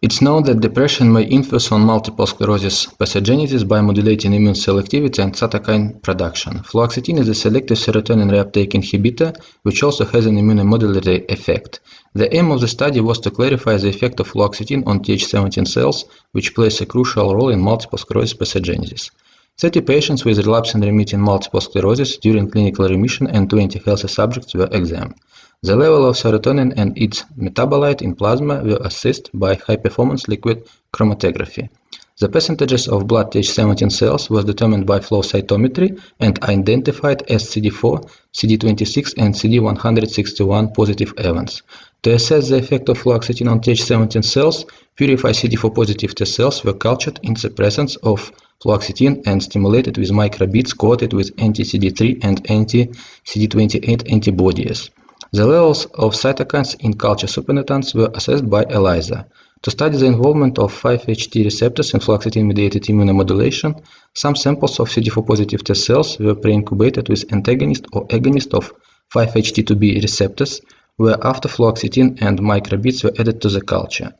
It's known that depression may influence on multiple sclerosis pathogenesis by modulating immune cell activity and cytokine production. Fluoxetine is a selective serotonin reuptake inhibitor, which also has an immunomodulatory effect. The aim of the study was to clarify the effect of fluoxetine on Th17 cells, which plays a crucial role in multiple sclerosis pathogenesis. 30 patients with relapsing remitting multiple sclerosis during clinical remission and 20 healthy subjects were examined. The level of serotonin and its metabolite in plasma were assessed by high-performance liquid chromatography. The percentages of blood Th17 cells was determined by flow cytometry and identified as CD4, CD26, and CD161 positive events. To assess the effect of fluoxetine on Th17 cells, purified CD4 positive T cells were cultured in the presence of fluoxetine and stimulated with microbeads coated with anti-CD3 and anti-CD28 antibodies. The levels of cytokines in culture supernatants were assessed by ELISA. To study the involvement of 5-HT receptors in fluoxetine-mediated immunomodulation, some samples of CD4 positive T cells were pre-incubated with antagonist or agonist of 5-HT2B receptors, whereafter fluoxetine and microbeads were added to the culture.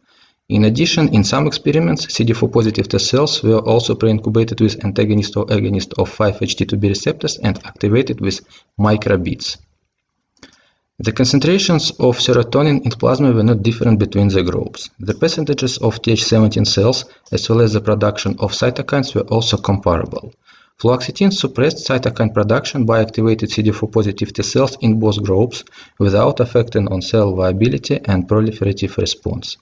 In addition, in some experiments, CD4 positive T cells were also pre-incubated with antagonist or agonist of 5-HT2B receptors and activated with microbeads. The concentrations of serotonin in plasma were not different between the groups. The percentages of Th17 cells as well as the production of cytokines were also comparable. Fluoxetine suppressed cytokine production by activated CD4 positive T cells in both groups without affecting on cell viability and proliferative response.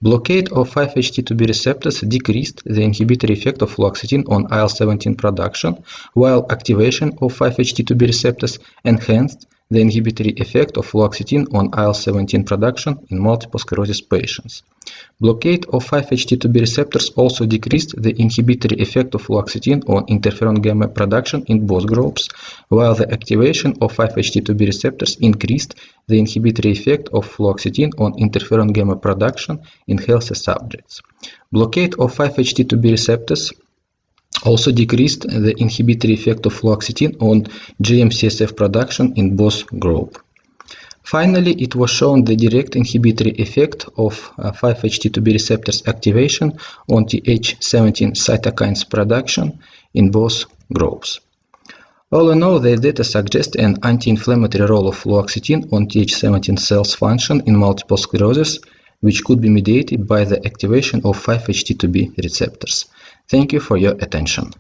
Blockade of 5-HT2B receptors decreased the inhibitory effect of fluoxetine on IL-17 production, while activation of 5-HT2B receptors enhanced the inhibitory effect of fluoxetine on IL-17 production in multiple sclerosis patients. Blockade of 5-HT2B receptors also decreased the inhibitory effect of fluoxetine on interferon gamma production in both groups, while the activation of 5-HT2B receptors increased the inhibitory effect of fluoxetine on interferon gamma production in healthy subjects. Blockade of 5-HT2B receptors also decreased the inhibitory effect of fluoxetine on GM-CSF production in both groups. Finally, it was shown the direct inhibitory effect of 5-HT2B receptors activation on Th17 cytokines production in both groups. All in all, the data suggest an anti-inflammatory role of fluoxetine on Th17 cells function in multiple sclerosis, which could be mediated by the activation of 5-HT2B receptors. Thank you for your attention.